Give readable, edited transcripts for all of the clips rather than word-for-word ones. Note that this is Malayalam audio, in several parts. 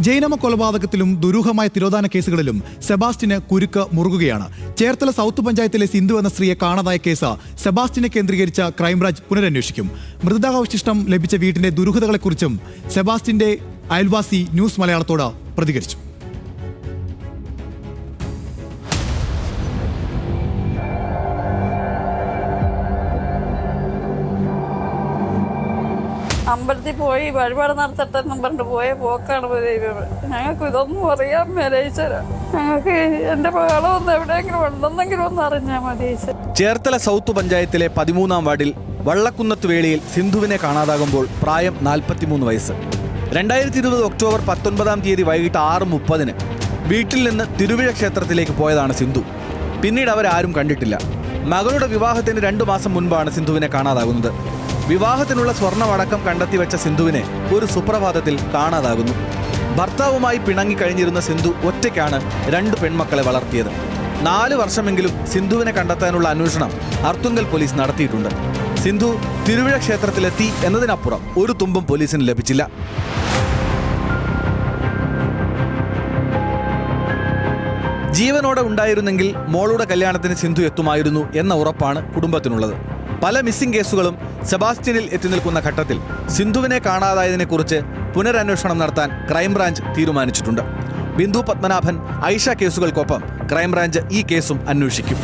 ജൈനമ്മ കൊലപാതകത്തിലും ദുരൂഹമായ തിരോധാന കേസുകളിലും സെബാസ്റ്റ്യന് കുരുക്ക് മുറുകുകയാണ്. ചേർത്തല സൗത്ത് പഞ്ചായത്തിലെ സിന്ധു എന്ന സ്ത്രീയെ കാണാതായ കേസ് സെബാസ്റ്റ്യനെ കേന്ദ്രീകരിച്ച ക്രൈംബ്രാഞ്ച് പുനരന്വേഷിക്കും. മൃതദേഹാവശിഷ്ടം ലഭിച്ച വീട്ടിന്റെ ദുരൂഹതകളെക്കുറിച്ചും സെബാസ്റ്റ്യന്റെ അയൽവാസി ന്യൂസ് മലയാളത്തോട് പ്രതികരിച്ചു. അമ്പലത്തിൽ പോയി വഴിപാട് നടത്തട്ടെന്നും പറഞ്ഞിട്ട് പോയ പോക്കാണ് ദൈവം. ഞങ്ങൾക്ക് ഇതൊന്നും അറിയാൻ മേലെ ഈശ്വരാ. ഞങ്ങൾക്ക് എന്റെ മകളൊന്നും എവിടെയെങ്കിലും ഉണ്ടെന്നെങ്കിലും ഒന്ന് അറിഞ്ഞാൽ മതി ഈശ്വര. ചേർത്തല സൗത്ത് പഞ്ചായത്തിലെ 13-ാം വാർഡിൽ വള്ളക്കുന്നത്ത് വേളിയിൽ സിന്ധുവിനെ കാണാതാകുമ്പോൾ പ്രായം 43 വയസ്സ്. 2020 ഒക്ടോബർ 19-ാം തീയതി വൈകിട്ട് 6:30 വീട്ടിൽ നിന്ന് തിരുവിഴ ക്ഷേത്രത്തിലേക്ക് പോയതാണ് സിന്ധു. പിന്നീട് അവരാരും കണ്ടിട്ടില്ല. മകളുടെ വിവാഹത്തിന് 2 മാസം മുൻപാണ് സിന്ധുവിനെ കാണാതാകുന്നത്. വിവാഹത്തിനുള്ള സ്വർണ്ണമടക്കം കണ്ടെത്തി വെച്ച സിന്ധുവിനെ ഒരു സുപ്രഭാതത്തിൽ കാണാതാകുന്നു. ഭർത്താവുമായി പിണങ്ങിക്കഴിഞ്ഞിരുന്ന സിന്ധു ഒറ്റയ്ക്കാണ് 2 പെൺമക്കളെ വളർത്തിയത്. 4 വർഷമെങ്കിലും സിന്ധുവിനെ കണ്ടെത്താനുള്ള അന്വേഷണം അർത്തുങ്കൽ പോലീസ് നടത്തിയിട്ടുണ്ട്. സിന്ധു തിരുവിഴ ക്ഷേത്രത്തിലെത്തി എന്നതിനപ്പുറം ഒരു തുമ്പും പോലീസിന് ലഭിച്ചില്ല. ജീവനോടെ ഉണ്ടായിരുന്നെങ്കിൽ മോളുടെ കല്യാണത്തിന് സിന്ധു എത്തുമായിരുന്നു എന്ന ഉറപ്പാണ് കുടുംബത്തിനുള്ളത്. പല മിസ്സിംഗ് കേസുകളും സെബാസ്റ്റ്യനിൽ എത്തി നിൽക്കുന്ന ഘട്ടത്തിൽ സിന്ധുവിനെ കാണാതായതിനെക്കുറിച്ച് പുനരന്വേഷണം നടത്താൻ ക്രൈംബ്രാഞ്ച് തീരുമാനിച്ചിട്ടുണ്ട്. ബിന്ദു പത്മനാഭൻ, ഐഷ കേസുകൾക്കൊപ്പം ക്രൈംബ്രാഞ്ച് ഈ കേസും അന്വേഷിക്കും.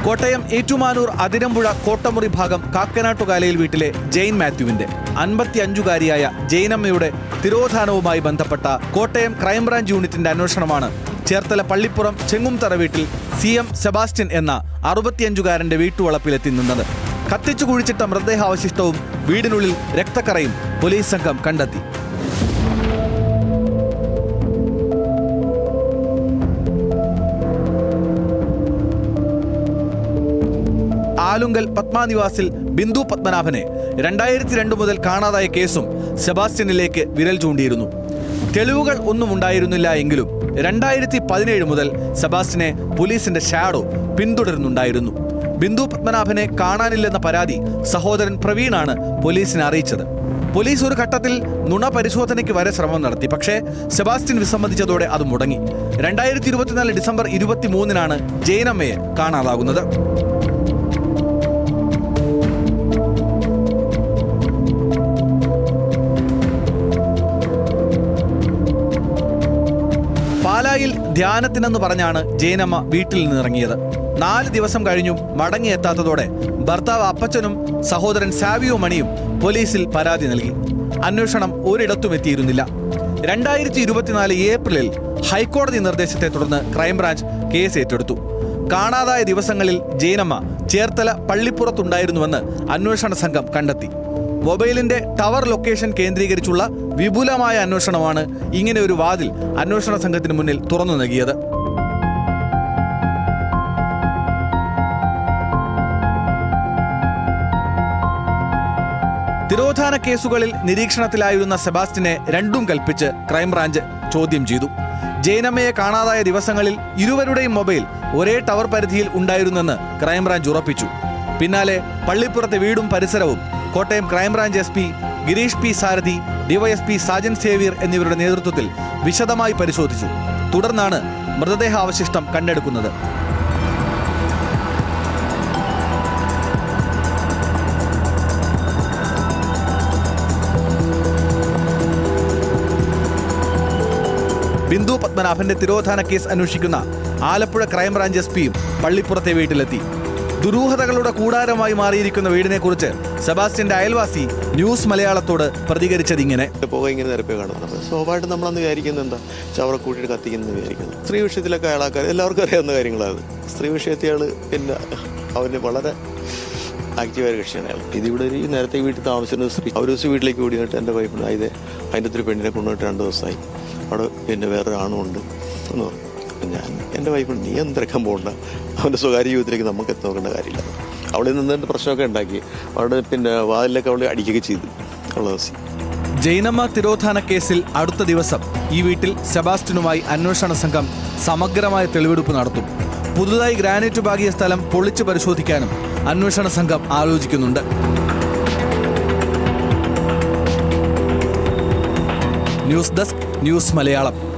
കോട്ടയം ഏറ്റുമാനൂർ അതിരമ്പുഴ കോട്ടമുറി ഭാഗം കാക്കനാട്ടുകാലയിൽ വീട്ടിലെ ജെയിൻ മാത്യുവിന്റെ 55-കാരിയായ ജെയിനമ്മയുടെ തിരോധാനവുമായി ബന്ധപ്പെട്ട കോട്ടയം ക്രൈംബ്രാഞ്ച് യൂണിറ്റിന്റെ അന്വേഷണമാണ് ചേർത്തല പള്ളിപ്പുറം ചെങ്ങുംതറ വീട്ടിൽ CM സെബാസ്റ്റ്യൻ എന്ന 65-കാരന്റെ വീട്ടുവളപ്പിലെത്തി നിന്നത്. കത്തിച്ചു കുഴിച്ചിട്ട മൃതദേഹാവശിഷ്ടവും വീടിനുള്ളിൽ രക്തക്കറയും പോലീസ് സംഘം കണ്ടെത്തി. ആലുങ്കൽ പത്മാനിവാസിൽ ബിന്ദു പത്മനാഭനെ 2002 മുതൽ കാണാതായ കേസും സെബാസ്റ്റ്യനിലേക്ക് വിരൽ ചൂണ്ടിയിരുന്നു. തെളിവുകൾ ഒന്നും ഉണ്ടായിരുന്നില്ല എങ്കിലും 2017 മുതൽ സെബാസ്റ്റ്യനെ പോലീസിന്റെ ഷാഡോ പിന്തുടരുന്നുണ്ടായിരുന്നു. ബിന്ദു പത്മനാഭനെ കാണാനില്ലെന്ന പരാതി സഹോദരൻ പ്രവീണാണ് പോലീസിനെ അറിയിച്ചത്. പോലീസ് ഒരു ഘട്ടത്തിൽ നുണ പരിശോധനയ്ക്ക് വരെ ശ്രമം നടത്തി. പക്ഷേ സെബാസ്റ്റ്യൻ വിസമ്മതിച്ചതോടെ അത് മുടങ്ങി. 2024 ഡിസംബർ 23-നാണ് ജെയിനമ്മയെ കാണാതാകുന്നത്. പാലായിൽ ധ്യാനത്തിനെന്ന് പറഞ്ഞാണ് ജെയിനമ്മ വീട്ടിൽ നിന്നിറങ്ങിയത്. 4 ദിവസം കഴിഞ്ഞും മടങ്ങിയെത്താത്തതോടെ ഭർത്താവ് അപ്പച്ചനും സഹോദരൻ സാവിയോ മണിയും പോലീസിൽ പരാതി നൽകി. അന്വേഷണം ഒരിടത്തും എത്തിയിരുന്നില്ല. 2024 ഏപ്രിലിൽ ഹൈക്കോടതി നിർദ്ദേശത്തെ തുടർന്ന് ക്രൈംബ്രാഞ്ച് കേസ് ഏറ്റെടുത്തു. കാണാതായ ദിവസങ്ങളിൽ ജെയിനമ്മ ചേർത്തല പള്ളിപ്പുറത്തുണ്ടായിരുന്നുവെന്ന് അന്വേഷണ സംഘം കണ്ടെത്തി. മൊബൈലിന്റെ ടവർ ലൊക്കേഷൻ കേന്ദ്രീകരിച്ചുള്ള വിപുലമായ അന്വേഷണമാണ് ഇങ്ങനെ ഒരു വാതിൽ അന്വേഷണ സംഘത്തിന് മുന്നിൽ തുറന്നു നൽകിയത്. തിരോധാന കേസുകളിൽ നിരീക്ഷണത്തിലായിരുന്ന സെബാസ്റ്റ്യനെ 2 കൽപ്പിച്ച് ക്രൈംബ്രാഞ്ച് ചോദ്യം ചെയ്തു. ജെയിനമ്മയെ കാണാതായ ദിവസങ്ങളിൽ ഇരുവരുടെയും മൊബൈൽ ഒരേ ടവർ പരിധിയിൽ ഉണ്ടായിരുന്നെന്ന് ക്രൈംബ്രാഞ്ച് ഉറപ്പിച്ചു. പിന്നാലെ പള്ളിപ്പുറത്തെ വീടും പരിസരവും Kottayam crime branch SP Girish P സാരഥി, DYSP സാജൻ സേവ്യർ എന്നിവരുടെ നേതൃത്വത്തിൽ വിശദമായി പരിശോധിച്ചു. തുടർന്നാണ് മൃതദേഹാവശിഷ്ടം കണ്ടെടുക്കുന്നത്. ബിന്ദു പത്മനാഭന്റെ തിരോധാന കേസ് അന്വേഷിക്കുന്ന ആലപ്പുഴ ക്രൈംബ്രാഞ്ച് SPയും പള്ളിപ്പുറത്തെ വീട്ടിലെത്തി. ദുരൂഹതകളുടെ കൂടാരമായി മാറിയിരിക്കുന്ന വീടിനെക്കുറിച്ച് സെബാസ്റ്റ്യന്റെ അയൽവാസി ന്യൂസ് മലയാളത്തോട് പ്രതികരിച്ചത് ഇങ്ങനെ: ഇങ്ങനെ നിരപ്പേ കാണുന്നത് സ്വാഭാവികമായിട്ട് നമ്മളന്ന് വിചാരിക്കുന്നത് എന്താ, ചവറ കൂട്ടിയിട്ട് കത്തിക്കുന്നത് വിചാരിക്കുന്നത്. സ്ത്രീ വിഷയത്തിലൊക്കെ അയാളാക്കാർ എല്ലാവർക്കും അറിയാവുന്ന കാര്യങ്ങളാണ്. സ്ത്രീ വിഷയത്തിൽ അയാൾ പിന്നെ അവന് വളരെ ആക്റ്റീവായ കക്ഷിയാണ് അയാൾ. ഇതിവിടെ ഒരു നേരത്തെ വീട്ടിൽ താമസിച്ചിരുന്ന സ്ത്രീ ഒരു ദിവസം വീട്ടിലേക്ക് ഓടിയിട്ട് എൻ്റെ വൈഫിന് അതിൻ്റെ ഒത്തിരി പെണ്ണിനെ കൊണ്ടുപോയിട്ട് 2 ദിവസമായി. അവിടെ പിന്നെ വേറൊരു ആണുമുണ്ട് എന്ന് പറഞ്ഞു. ഞാൻ എൻ്റെ വൈഫിന് നീ എന്തിറക്കാൻ പോകണ്ട, അവൻ്റെ സ്വകാര്യ ജീവിതത്തിലേക്ക് നമുക്ക് നോക്കേണ്ട കാര്യമില്ല. അവിടെ നിന്നിട്ട് പ്രശ്നമൊക്കെ ഉണ്ടാക്കി. അവിടെ പിന്നെ വാതിലൊക്കെ അവളെ അടിക്കുകയൊക്കെ ചെയ്തു ഉള്ള ദിവസം. ജെയിനമ്മ തിരോധാന കേസിൽ അടുത്ത ദിവസം ഈ വീട്ടിൽ സെബാസ്റ്റ്യനുമായി അന്വേഷണ സംഘം സമഗ്രമായ തെളിവെടുപ്പ് നടത്തും. പുതുതായി ഗ്രാനൈറ്റ് പാകിയ സ്ഥലം പൊളിച്ചു പരിശോധിക്കാനും അന്വേഷണ സംഘം ആലോചിക്കുന്നുണ്ട്. News desk, news Malayalam.